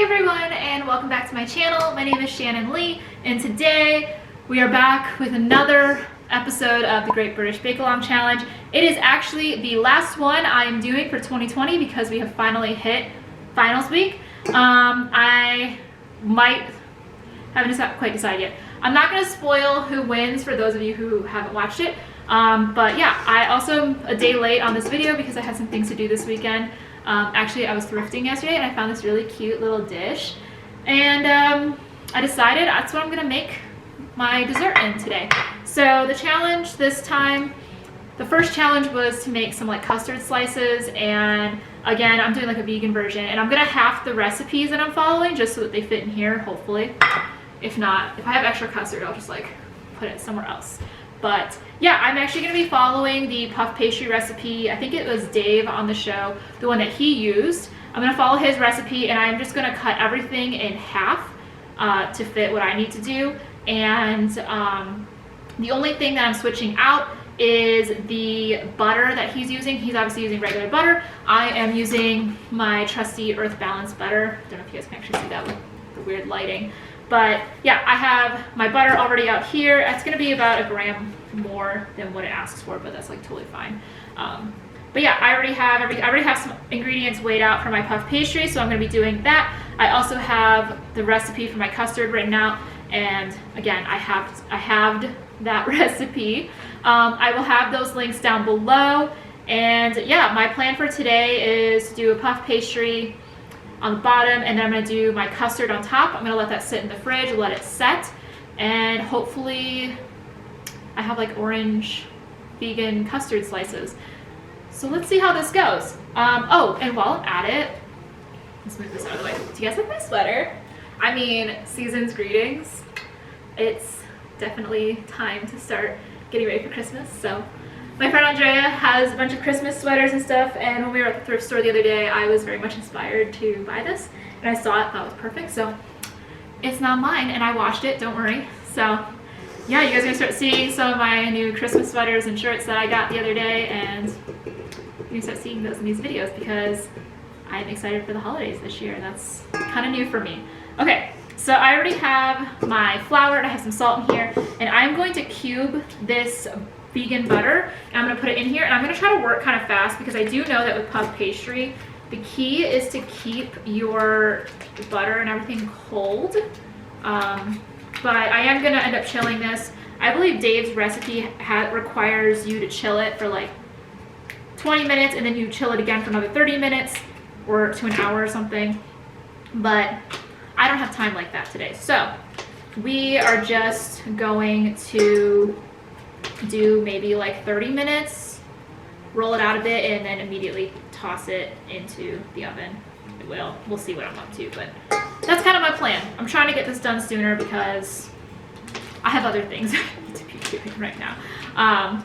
everyone, and welcome back to my channel. My name is Shannon Lee, and today we are back with another episode of the Great British Bake Along Challenge. It is actually the last one I am doing for 2020 because we have finally hit finals week. I haven't quite decided yet. I'm not going to spoil who wins for those of you who haven't watched it. But yeah, I also am a day late on this video because I had some things to do this weekend. Actually, I was thrifting yesterday and I found this really cute little dish. And I decided that's what I'm going to make my dessert in today. So the challenge this time, the first challenge was to make some like custard slices, and again I'm doing like a vegan version, and I'm gonna half the recipes that I'm following just so that they fit in here, hopefully. If not, if I have extra custard, I'll just like put it somewhere else. But yeah, I'm actually gonna be following the puff pastry recipe. I think it was Dave on the show, the one that he used. I'm gonna follow his recipe, and I'm just gonna cut everything in half to fit what I need to do. And the only thing that I'm switching out is the butter that he's using. He's obviously using regular butter. I am using my trusty Earth Balance butter. I don't know if you guys can actually see that with the weird lighting. But yeah, I have my butter already out here. It's gonna be about a gram more than what it asks for, but that's like totally fine. But yeah, I already have some ingredients weighed out for my puff pastry, so I'm gonna be doing that. I also have the recipe for my custard written out, and again, I halved that recipe. I will have those links down below. And yeah, my plan for today is to do a puff pastry on the bottom, and then I'm gonna do my custard on top. I'm gonna let that sit in the fridge, let it set, and hopefully I have like orange vegan custard slices. So let's see how this goes. Oh, and while I'm at it, let's move this out of the way. Do you guys like my sweater? I mean, season's greetings. It's definitely time to start getting ready for Christmas. So my friend Andrea has a bunch of Christmas sweaters and stuff, and when we were at the thrift store the other day, I was very much inspired to buy this, and I saw it, thought it was perfect. So it's not mine, and I washed it, don't worry. So yeah, you guys are gonna start seeing some of my new Christmas sweaters and shirts that I got the other day, and you're gonna start seeing those in these videos because I'm excited for the holidays this year. That's kind of new for me. Okay, so I already have my flour, and I have some salt in here, and I'm going to cube this vegan butter, and I'm going to put it in here, and I'm going to try to work kind of fast because I do know that with puff pastry, the key is to keep your butter and everything cold. But I am going to end up chilling this. I believe Dave's recipe requires you to chill it for like 20 minutes, and then you chill it again for another 30 minutes or to an hour or something. But I don't have time like that today. So we are just going to do maybe like 30 minutes, roll it out a bit, and then immediately toss it into the oven. We'll see what I'm up to, but that's kind of my plan. I'm trying to get this done sooner because I have other things I need to be doing right now.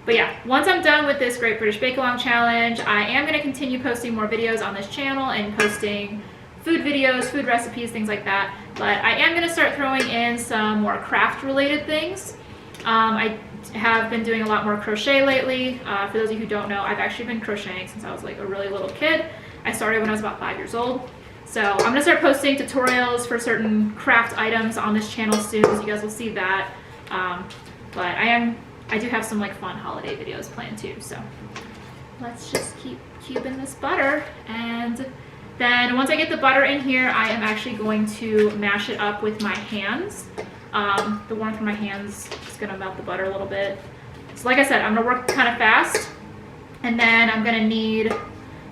But yeah, once I'm done with this Great British Bake Along Challenge, I am going to continue posting more videos on this channel and posting food videos, food recipes, things like that. But I am going to start throwing in some more craft related things. I have been doing a lot more crochet lately. For those of you who don't know, I've actually been crocheting since I was like a really little kid. I started when I was about 5 years old. So I'm going to start posting tutorials for certain craft items on this channel soon, so you guys will see that. But I do have some like fun holiday videos planned too. So let's just keep cubing this butter, and then once I get the butter in here, I am actually going to mash it up with my hands. The warmth from my hands is going to melt the butter a little bit. So like I said, I'm going to work kind of fast, and then I'm going to need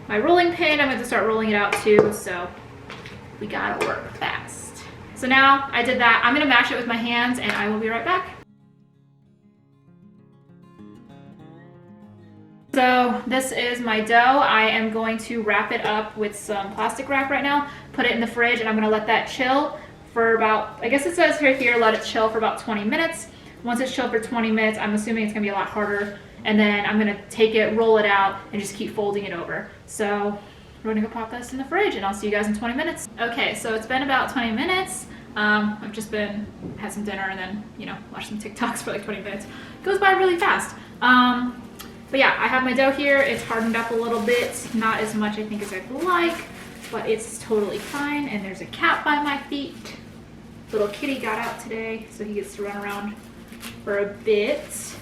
my rolling pin. I'm going to start rolling it out too, so we got to work fast. So now I did that. I'm going to mash it with my hands, and I will be right back. So this is my dough. I am going to wrap it up with some plastic wrap right now, put it in the fridge, and I'm going to let that chill for about, I guess it says right here, let it chill for about 20 minutes. Once it's chilled for 20 minutes, I'm assuming it's gonna be a lot harder, and then I'm gonna take it, roll it out, and just keep folding it over. So we're gonna go pop this in the fridge, and I'll see you guys in 20 minutes. Okay, so it's been about 20 minutes. I've just had some dinner and then, you know, watched some TikToks for like 20 minutes. It goes by really fast. But yeah, I have my dough here. It's hardened up a little bit, not as much I think as I'd like, but it's totally fine. And there's a cat by my feet. Little kitty got out today, so he gets to run around for a bit.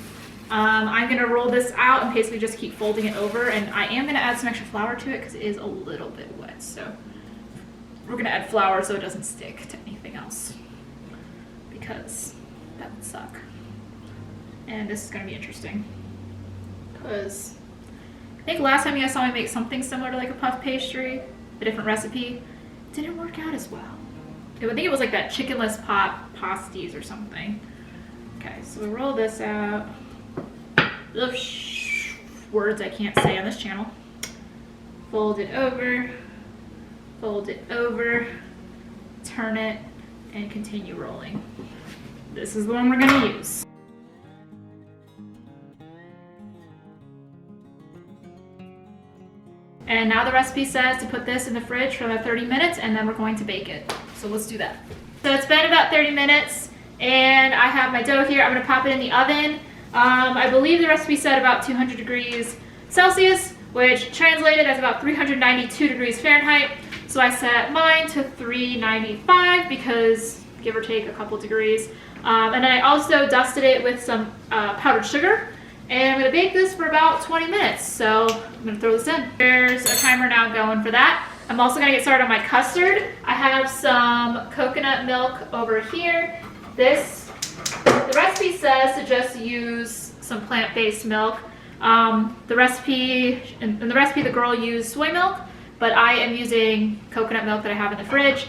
I'm gonna roll this out and basically just keep folding it over, and I am gonna add some extra flour to it because it is a little bit wet. So we're gonna add flour so it doesn't stick to anything else, because that would suck. And this is gonna be interesting because I think last time you guys saw me make something similar to like a puff pastry, a different recipe, it didn't work out as well. I think it was like that chickenless pot pasties or something. Okay, so we roll this out. Ugh, words I can't say on this channel. Fold it over, turn it, and continue rolling. This is the one we're gonna use. And now the recipe says to put this in the fridge for about 30 minutes, and then we're going to bake it. So let's do that. So it's been about 30 minutes, and I have my dough here. I'm gonna pop it in the oven. I believe the recipe said about 200 degrees Celsius, which translated as about 392 degrees Fahrenheit. So I set mine to 395 because give or take a couple degrees. And then I also dusted it with some powdered sugar. And I'm gonna bake this for about 20 minutes. So I'm gonna throw this in. There's a timer now going for that. I'm also gonna get started on my custard. I have some coconut milk over here. The recipe says to just use some plant-based milk. The recipe, the girl used soy milk, but I am using coconut milk that I have in the fridge.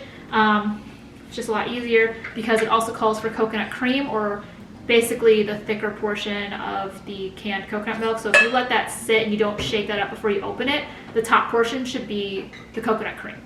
It's just a lot easier because it also calls for coconut cream, or basically the thicker portion of the canned coconut milk. So if you let that sit and you don't shake that up before you open it, the top portion should be the coconut cream.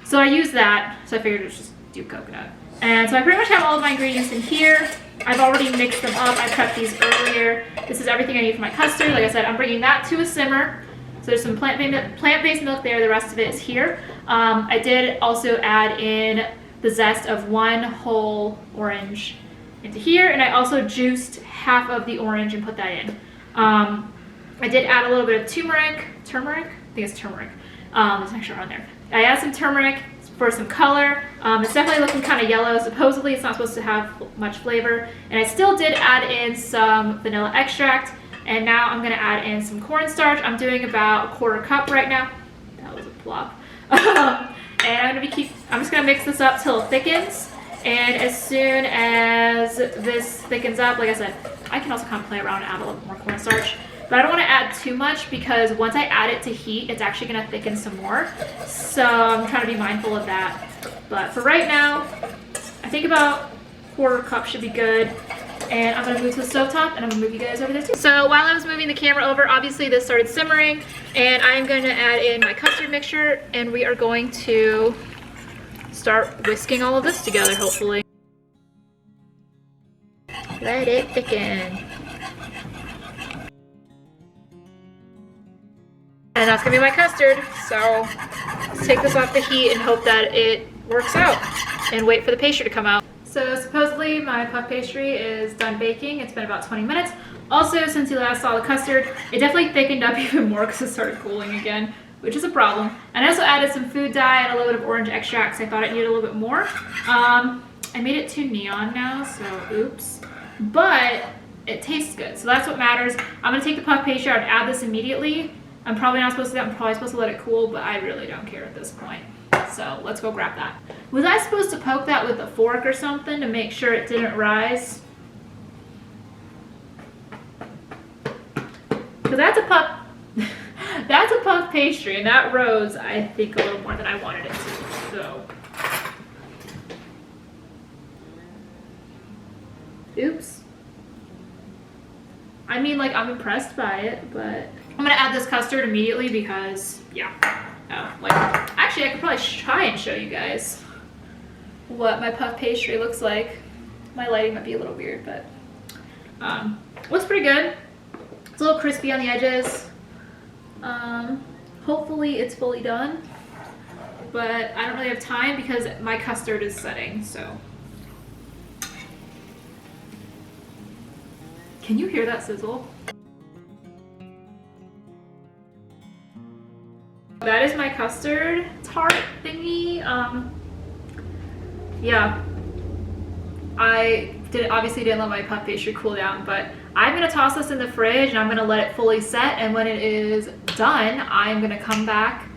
So I use that, so I figured I'd just do coconut. And so I pretty much have all of my ingredients in here. I've already mixed them up. I prepped these earlier. This is everything I need for my custard. Like I said, I'm bringing that to a simmer. So there's some plant-based milk there. The rest of it is here. I did also add in the zest of one whole orange into here, and I also juiced half of the orange and put that in. I did add a little bit of turmeric. I think it's turmeric. There's an extra on there. I added some turmeric for some color. It's definitely looking kind of yellow. Supposedly it's not supposed to have much flavor. And I still did add in some vanilla extract. And now I'm gonna add in some cornstarch. I'm doing about a quarter cup right now. That was a plop. And I'm just gonna mix this up till it thickens. And as soon as this thickens up, like I said, I can also kind of play around and add a little bit more cornstarch. But I don't want to add too much because once I add it to heat, it's actually going to thicken some more. So I'm trying to be mindful of that. But for right now, I think about quarter cup should be good. And I'm going to move to the stovetop, and I'm going to move you guys over there too. So while I was moving the camera over, obviously this started simmering. And I'm going to add in my custard mixture, and we are going to start whisking all of this together, hopefully. Let it thicken. And that's gonna be my custard. So let's take this off the heat and hope that it works out and wait for the pastry to come out. So supposedly my puff pastry is done baking. It's been about 20 minutes. Also, since you last saw the custard, it definitely thickened up even more because it started cooling again, which is a problem. And I also added some food dye and a little bit of orange extract because I thought it needed a little bit more. I made it too neon now, so oops. But it tastes good, so that's what matters. I'm gonna take the puff pastry out and add this immediately. I'm probably not supposed to do that. I'm probably supposed to let it cool, but I really don't care at this point. So let's go grab that. Was I supposed to poke that with a fork or something to make sure it didn't rise? Because that's a puff, that's a puff pastry, and that rose, I think, a little more than I wanted it to. So, oops. I mean, like, I'm impressed by it, but I'm gonna add this custard immediately because, yeah. Actually, I could probably try and show you guys what my puff pastry looks like. My lighting might be a little weird, but looks pretty good. It's a little crispy on the edges. Hopefully it's fully done, but I don't really have time because my custard is setting, so. Can you hear that sizzle? That is my custard tart thingy. Yeah, I obviously didn't let my puff pastry cool down, but I'm gonna toss this in the fridge and I'm gonna let it fully set, and when it is done, I'm gonna come back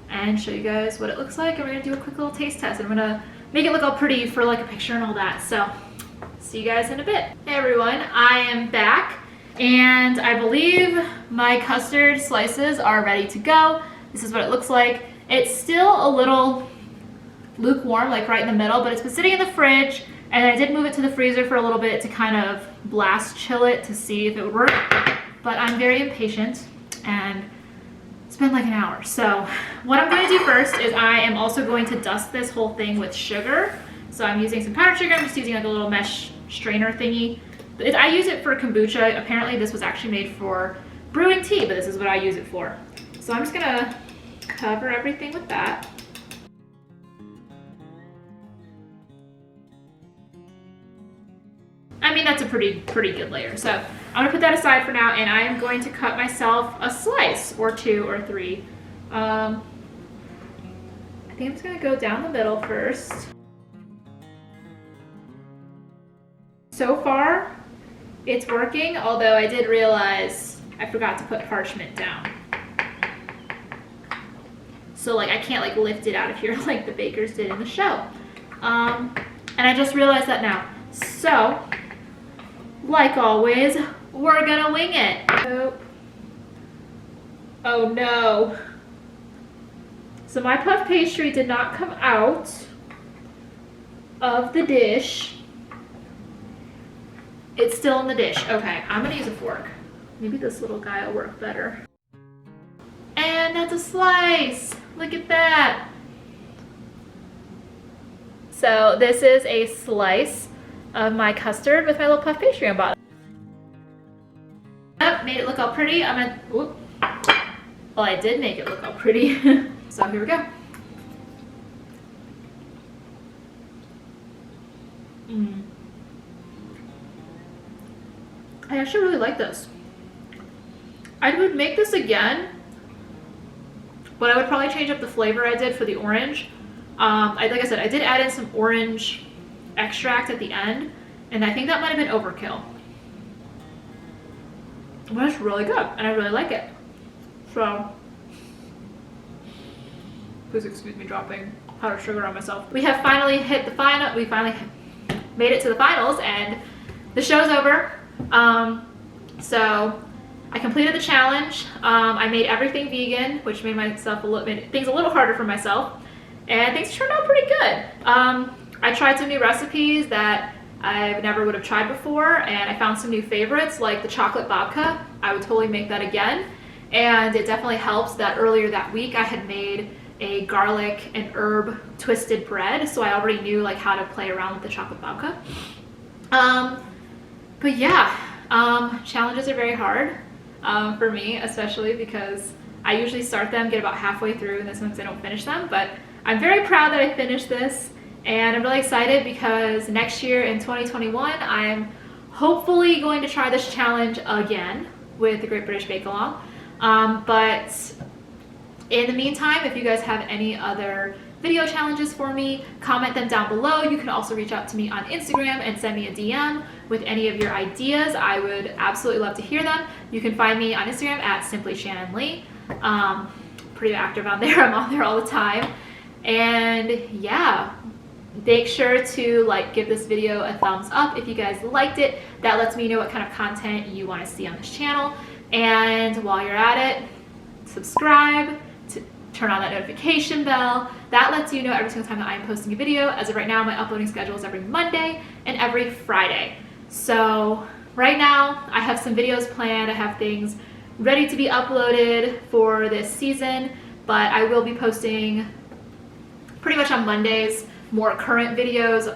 and show you guys what it looks like, and we're gonna do a quick little taste test, and I'm gonna make it look all pretty for like a picture and all that. So see you guys in a bit. Hey everyone, I am back, and I believe my custard slices are ready to go. This is what it looks like. It's still a little lukewarm, like right in the middle, but it's been sitting in the fridge, and I did move it to the freezer for a little bit to kind of blast chill it to see if it would work, but I'm very impatient and it's been like an hour. So what I'm going to do first is I am also going to dust this whole thing with sugar. So I'm using some powdered sugar. I'm just using like a little mesh strainer thingy. I use it for kombucha. Apparently this was actually made for brewing tea, but this is what I use it for. So I'm just gonna cover everything with that. I mean, that's a pretty good layer. So I'm gonna put that aside for now, and I am going to cut myself a slice or two or three. I think I'm just gonna go down the middle first. So far, it's working, although I did realize I forgot to put parchment down. So like I can't like lift it out of here like the bakers did in the show. And I just realized that now. So, like always, we're gonna wing it. Oh no. So my puff pastry did not come out of the dish. It's still in the dish. Okay, I'm gonna use a fork. Maybe this little guy will work better. And that's a slice. Look at that. So this is a slice of my custard with my little puff pastry on bottom. Yep, made it look all pretty. I'm gonna, whoop. Well, I did make it look all pretty. So here we go. I actually really like this. I would make this again, but I would probably change up the flavor I did for the orange. Like I said, I did add in some orange extract at the end, and I think that might have been overkill. But it's really good, and I really like it. So, please excuse me dropping powdered sugar on myself. We have finally hit the final, we finally made it to the finals, and the show's over. So I completed the challenge. I made everything vegan, which made things a little harder for myself, and things turned out pretty good. I tried some new recipes that I never would have tried before, and I found some new favorites like the chocolate babka. I would totally make that again, and it definitely helps that earlier that week I had made a garlic and herb twisted bread, so I already knew like how to play around with the chocolate babka. But yeah, challenges are very hard for me, especially because I usually start them, get about halfway through, and then sometimes I don't finish them, but I'm very proud that I finished this, and I'm really excited because next year in 2021, I'm hopefully going to try this challenge again with the Great British Bake Along. But in the meantime, if you guys have any other video challenges for me, comment them down below. You can also reach out to me on Instagram and send me a DM with any of your ideas. I would absolutely love to hear them. You can find me on Instagram at Simply Shannon Lee. Pretty active on there. I'm on there all the time. And yeah, make sure to like give this video a thumbs up if you guys liked it. That lets me know what kind of content you want to see on this channel. And while you're at it, subscribe, turn on that notification bell. That lets you know every single time that I'm posting a video. As of right now, my uploading schedule is every Monday and every Friday. So right now I have some videos planned. I have things ready to be uploaded for this season, but I will be posting pretty much on Mondays more current videos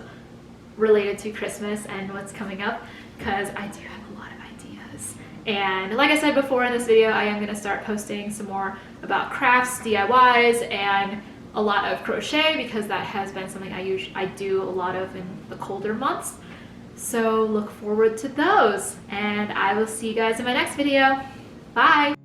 related to Christmas and what's coming up, because I do have a lot of ideas. And like I said before in this video, I am going to start posting some more about crafts, DIYs, and a lot of crochet, because that has been something I do a lot of in the colder months. So look forward to those, and I will see you guys in my next video. Bye!